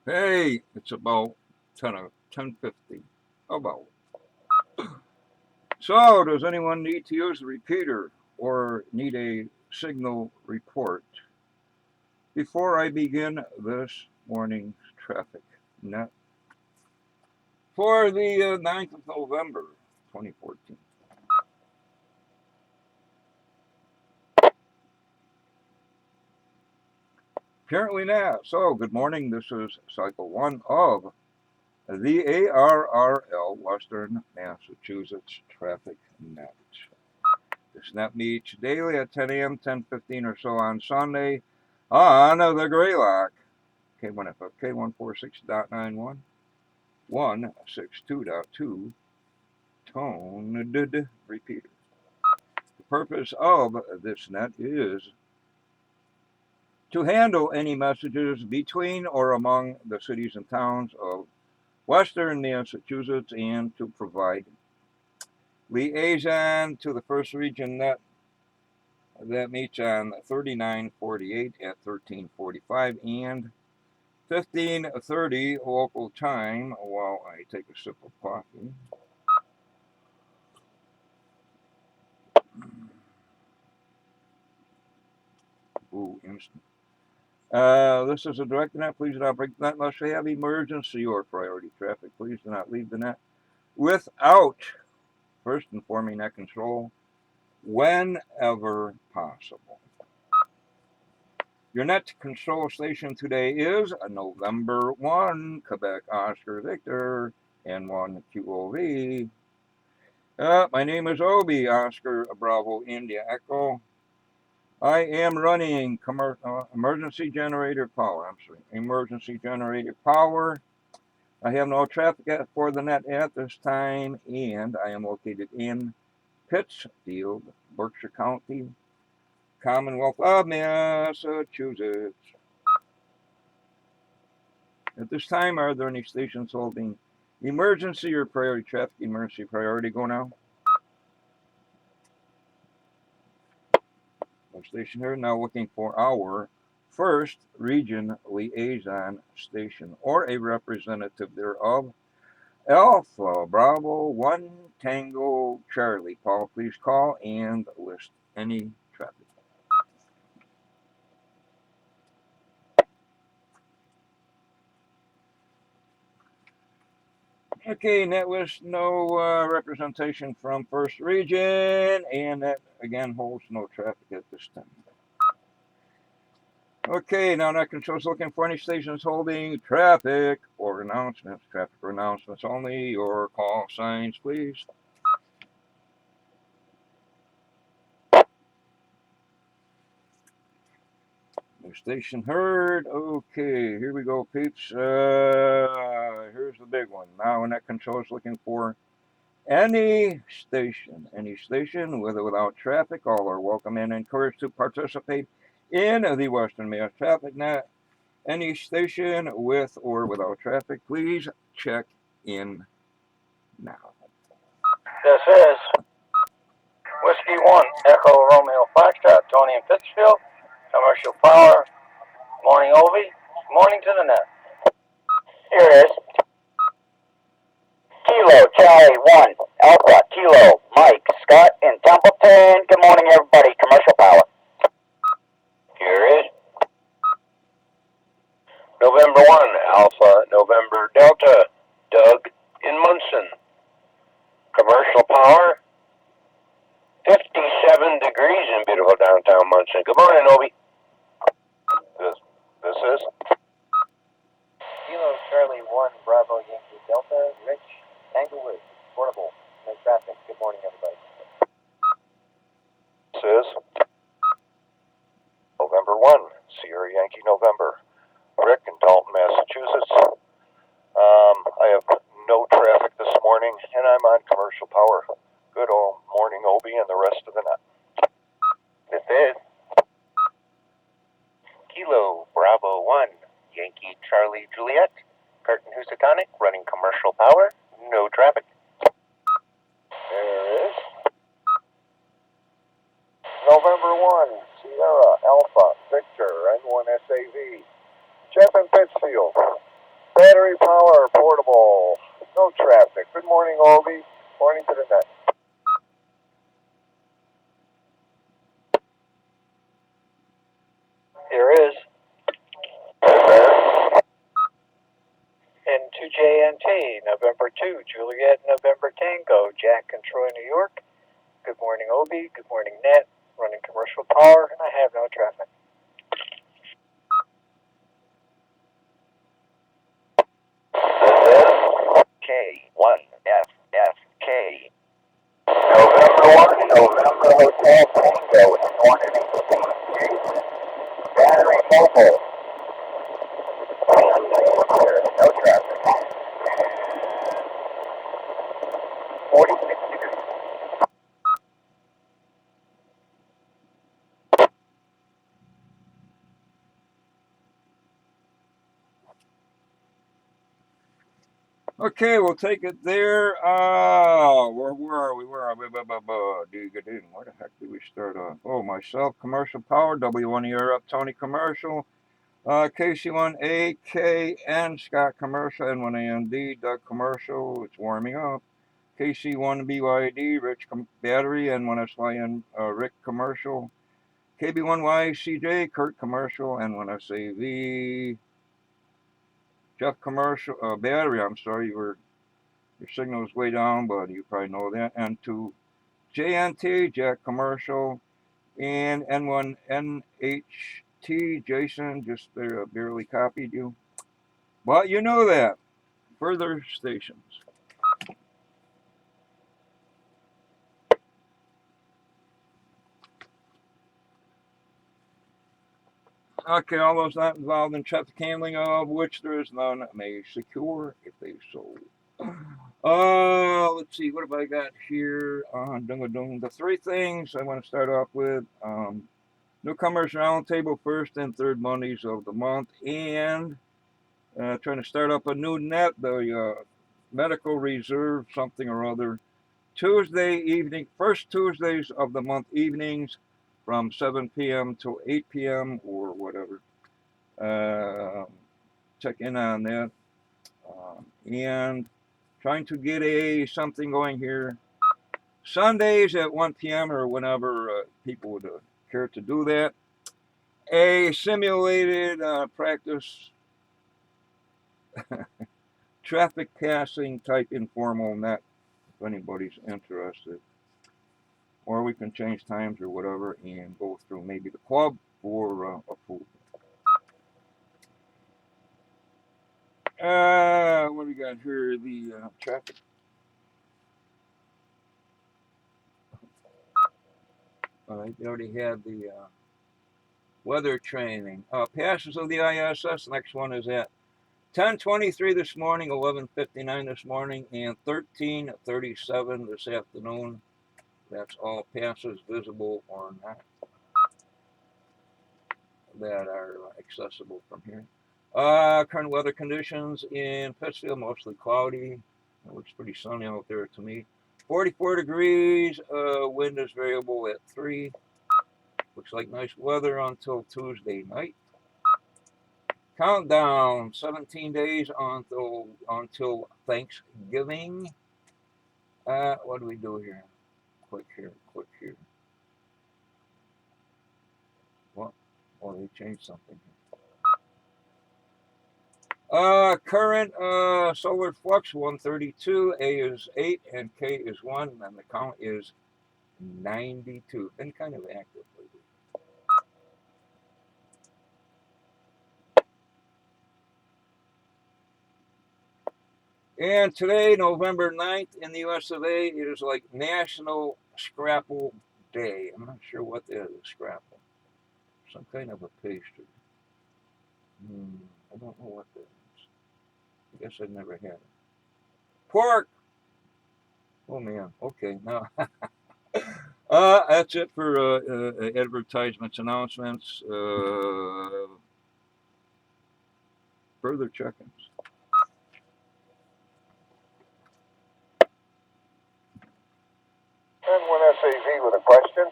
Hey, it's about 10:50. About. So, does anyone need to use the repeater or need a signal report before I begin this morning's traffic net for the 9th of November, 2014? Apparently not. So, good morning. This is cycle one of the ARRL Western Massachusetts Traffic Net. This net meets daily at 10 a.m., 10:15 or so on Sunday on the Greylock K1FF K146.91, 162.2 toned repeater. The purpose of this net is to handle any messages between or among the cities and towns of Western Massachusetts and to provide liaison to the first region net that meets on 3948 at 1345 and 15:30 local time while I take a sip of coffee. Ooh, instant. This is a direct net. Please do not break the net unless you have emergency or priority traffic. Please do not leave the net without first informing net control whenever possible. Your net control station today is November 1, Quebec Oscar Victor, N1 QOV. My name is Obi, Oscar Bravo India Echo. I am running emergency generator power. Emergency generator power. I have no traffic for the net at this time, and I am located in Pittsfield, Berkshire County, Commonwealth of Massachusetts. At this time, are there any stations holding emergency or priority traffic? Emergency priority go now. No station here. Now looking for our first region liaison station or a representative thereof. Alpha Bravo 1 Tango Charlie. Paul, please call and list any traffic. Okay, net list no representation from first region, and that again holds no traffic at this time. Okay, now net control is looking for any stations holding traffic or announcements. Traffic or announcements only. Your call signs, please. New station heard. Okay, here we go, peeps. Here's the big one. Now net control is looking for any station, with or without traffic. All are welcome and encouraged to participate in the Western Mass Traffic Net. Any station with or without traffic, please check in now. This is Whiskey 1, Echo Romeo Foxtrot, Tony and Pittsfield, Commercial Power, Morning Ovi, Morning to the Net. Here it is. Kilo, Charlie 1, Alpha, Kilo, Mike, Scott in Templeton. Good morning, everybody. Commercial Power. Here it is. November 1, Alpha, November Delta, Doug in Munson. Commercial Power, 57 degrees in beautiful downtown Munson. Good morning, Obi. This is Kilo Charlie 1 Bravo Yankee Delta, Rich, Tanglewood, Portable, no traffic. Good morning, everybody. This is November 1, Sierra Yankee November, Rick in Dalton, Massachusetts. I have no traffic this morning, and I'm on Commercial Power. Good old morning, Obi, and the rest of the net. This is Kilo Bravo 1, Yankee Charlie Juliet, Curtin Housatonic, running Commercial Power, no traffic. There is November 1, Sierra Alpha Victor N1 SAV, Jeff in Pittsfield. Battery power, portable, no traffic. Good morning, Oldie. Morning to the net. There is. N2JNT, November 2, Juliet, November Tango, Jack and Troy, New York. Good morning, Obi. Good morning, Net. Running commercial power. I have no traffic. K1FFK. November 1, November Hotel Tango, 118. Battery mobile. No traffic. 46 degrees. Okay, we'll take it there. Where are we? Where are we? Where the heck did we start on? Oh, myself, Commercial Power, W1 Europe, Tony Commercial, KC1 AKN, Scott Commercial, N1AMD, Doug Commercial, it's warming up. KC1 BYD, Rich Battery, N1SYN, Rick Commercial, KB1Y CJ, Kurt Commercial, N1SAV, Jeff Commercial, Battery, I'm sorry, your signal is way down, but you probably know that. And to JNT, Jack Commercial, and N1NHT, Jason, just barely copied you. But you know that. Further stations. Okay, all those not involved in traffic handling, of which there is none, may secure if they so. Let's see, what have I got here? The three things I want to start off with. Newcomers Roundtable, first and third Mondays of the month, and trying to start up a new net, the medical reserve, something or other. Tuesday evening, first Tuesdays of the month evenings from 7 p.m. to 8 p.m. or whatever. Check in on that. And trying to get something going here. Sundays at 1 p.m. or whenever people would care to do that. A simulated practice traffic passing type informal net if anybody's interested. Or we can change times or whatever and go through maybe the club or a pool. What do we got here? The traffic. I already had the weather training. Passes of the ISS. Next one is at 10:23 this morning, 11:59 this morning, and 13:37 this afternoon. That's all passes visible or not that are accessible from here. Current weather conditions in Pittsfield, mostly cloudy. It looks pretty sunny out there to me. 44 degrees, wind is variable at 3. Looks like nice weather until Tuesday night. Countdown, 17 days until Thanksgiving. What do we do here? Click here. What? Oh, they changed something. Current solar flux 132, A is 8, and K is 1, and the count is 92. Been kind of active lately. And today, November 9th, in the US of A, it is like National Scrapple Day. I'm not sure what that is, Scrapple. Some kind of a pastry. I don't know what that is. I guess I've never had it. Pork! Oh man, okay, now. That's it for advertisements, announcements, further check-ins. N1SAV with a question.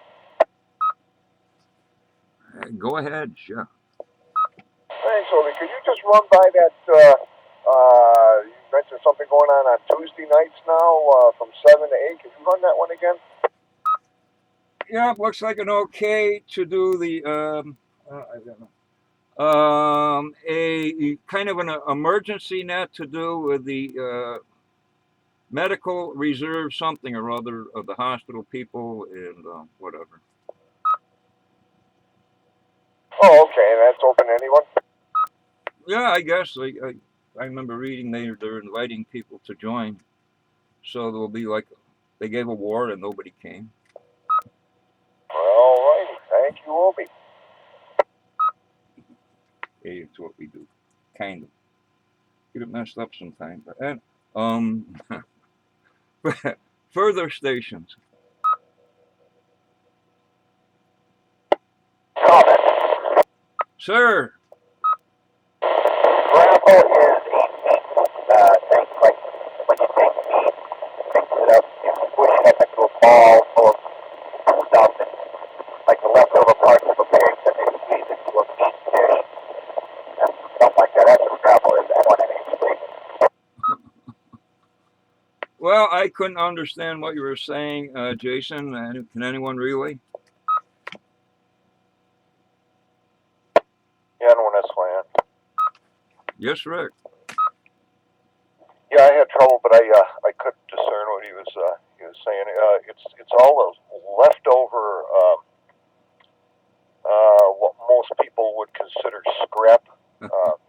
Go ahead, sure. Thanks, Obi. Could you just run by that You mentioned something going on Tuesday nights now from 7 to 8. Can you run that one again? Yeah, looks like an okay to do the I don't know. A kind of an emergency net to do with the medical reserve something or other of the hospital people and whatever. Oh, okay. And that's open to anyone? Yeah, I guess I remember reading they're inviting people to join, so there'll be like they gave a war and nobody came. All righty. Thank you, Obi. Hey, it's what we do, kind of. Get it messed up sometimes, but and um, further stations, Comment. sir. Grapple is a thing like when you take meat, mix it up, you push it up into a ball full of stuff, and like the leftover parts of a pig, and then you squeeze it into a meat dish, and stuff like that. That's what grapple is. That one actually. Well, I couldn't understand what you were saying, Jason. Can anyone really? Yeah, I know when that's land. Yes, Rick. Yeah, I had trouble, but I couldn't discern what he was saying. It's all those leftover what most people would consider scrap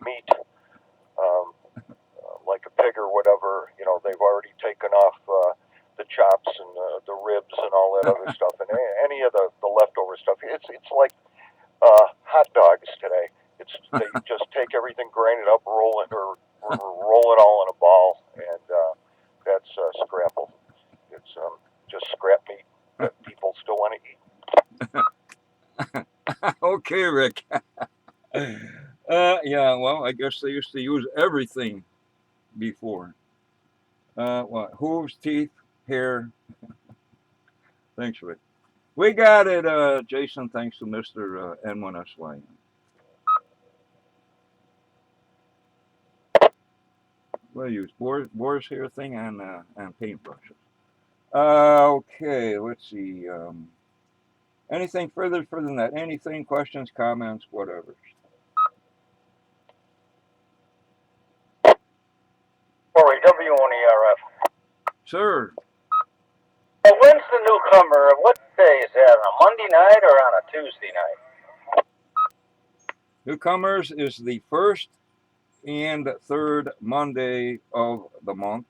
meat, like a pig or whatever. You know, they've already taken off the chops and the ribs and all that other stuff, and any of the leftover stuff. It's like hot dogs today. It's they just take everything, grind it up, roll it roll it all in a ball, and that's scrapple. It's just scrap meat that people still want to eat. Okay, Rick. Yeah, well, I guess they used to use everything before. What? Hooves, teeth, hair. Thanks, Rick. We got it, Jason, thanks to Mr. N1SY. We'll use Boar's hair thing and paintbrushes. Okay, let's see. Anything further than that? Anything, questions, comments, whatever. Corey, WNERF. Sir, When's the newcomer? What day is that? On a Monday night or on a Tuesday night? newcomers is the first and third Monday of the month.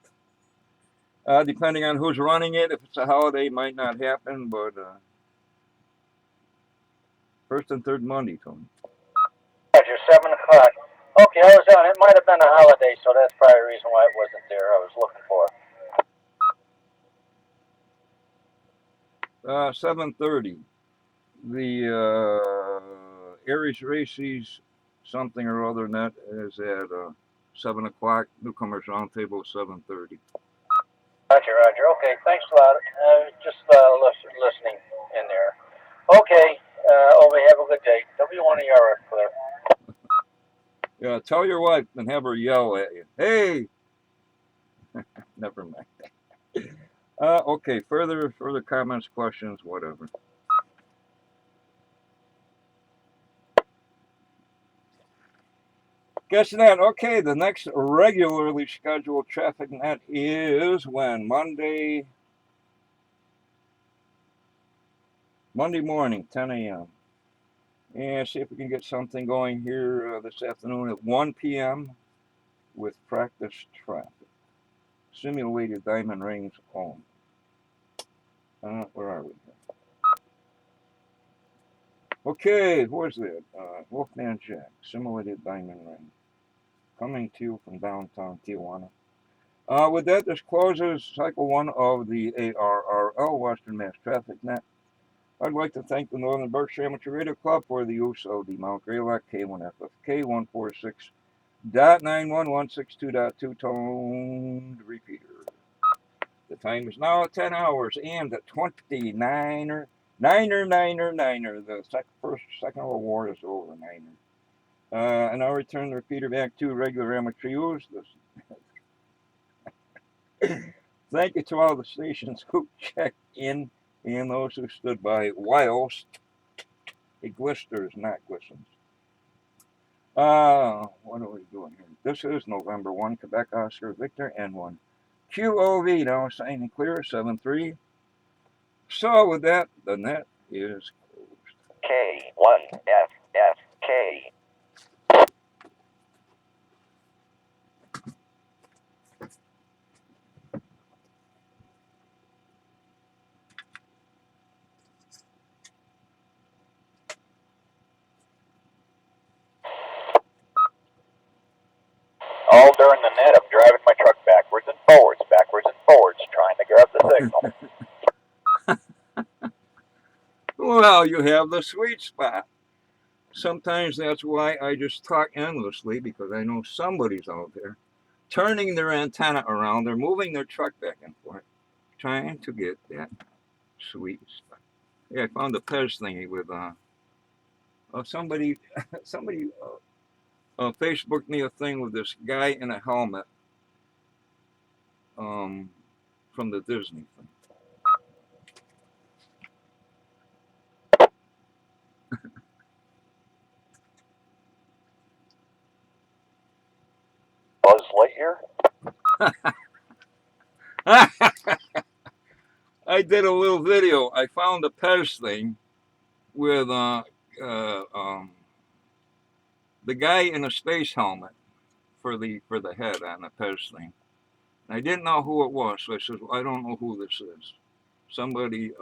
Depending on who's running it, if it's a holiday, it might not happen, but first and third Monday, Tony. Roger, 7 o'clock. Okay, I was on. It might have been a holiday, so that's probably the reason why it wasn't there. I was looking for it. 7:30. The Aries Races something or other net is at 7 o'clock. Newcomers roundtable 7:30. Roger, Roger. Okay, thanks a lot. Just listening in there. Okay, Obi, have a good day. W1ERF clear. Yeah, tell your wife and have her yell at you. Hey, never mind. Okay, further comments, questions, whatever. Guess not. Okay, the next regularly scheduled traffic net is when Monday morning, 10 a.m. And see if we can get something going here this afternoon at 1 p.m. with practice traffic. Simulated diamond rings only. Where are we? Okay, where's that? Wolfman Jack, simulated diamond ring. Coming to you from downtown Tijuana. With that, this closes cycle one of the ARRL Western Mass Traffic Net. I'd like to thank the Northern Berkshire Amateur Radio Club for the use of the Mount Greylock K1FFK 146.91162.2 toned repeater. The time is now 10 hours and 29er. Niner. The first second World War is over, Niner. And I'll return the repeater back to regular amateur use. Thank you to all the stations who checked in and those who stood by whilst it glisters, not glistens. What are we doing here? This is November 1, Quebec Oscar Victor N1. QOV now signing clear, 7-3. So with that, the net is closed. K1FFK. All during the net, I'm driving my truck backwards and forwards, trying to grab the signal. Well, you have the sweet spot. Sometimes that's why I just talk endlessly, because I know somebody's out there turning their antenna around. They're moving their truck back and forth, trying to get that sweet spot. Yeah, I found a Pez thingy with somebody Facebooked me a thing with this guy in a helmet from the Disney thing. Buzz Lightyear? I did a little video. I found a Pez thing with the guy in a space helmet for the head on the Pez thing. And I didn't know who it was, so I said, well, I don't know who this is. Somebody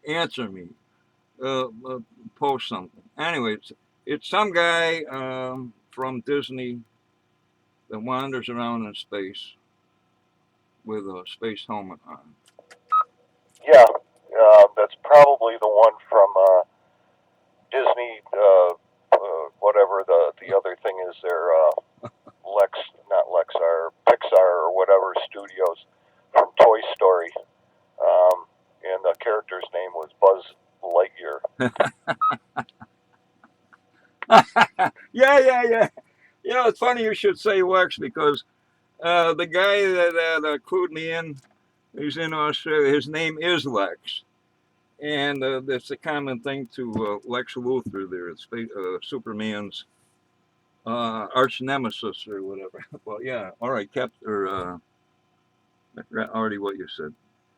answer me. Post something. Anyway, it's some guy from Disney that wanders around in space with a space helmet on. Yeah, that's probably the one from Disney, whatever the other thing is there, not Lexar, Pixar or whatever studios from Toy Story. And the character's name was Buzz Lightyear. Yeah. It's funny you should say Lex, because the guy that clued me in, who's in Australia, his name is Lex. And that's a common thing to Lex Luthor there. It's Superman's arch nemesis or whatever. Well, yeah, all right, I forgot already what you said.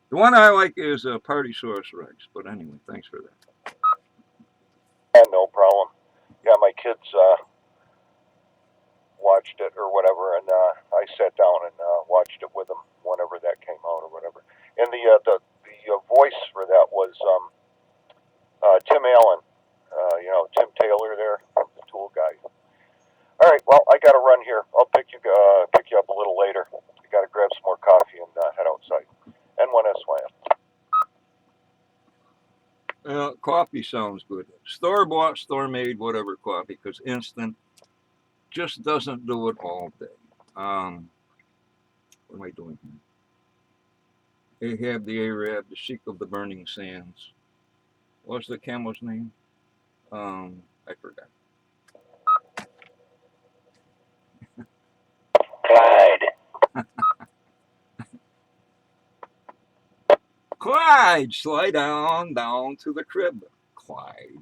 The one I like is Party Source Rex, but anyway, thanks for that. Yeah, no problem. Yeah, my kids watched it or whatever, and I sat down and watched it with them whenever that came out or whatever. And the voice for that was Tim Allen, Tim Taylor there, the Tool guy. All right, well, I got to run here. I'll pick you up a little later. I got to grab some more coffee and head outside. N1SYM. Coffee sounds good. Store-bought, store-made, whatever coffee, because instant just doesn't do it all day. What am I doing here? Ahab the Arab, the Sheik of the Burning Sands. What's the camel's name? I forgot. Clyde. Clyde, slide down to the crib. Clyde.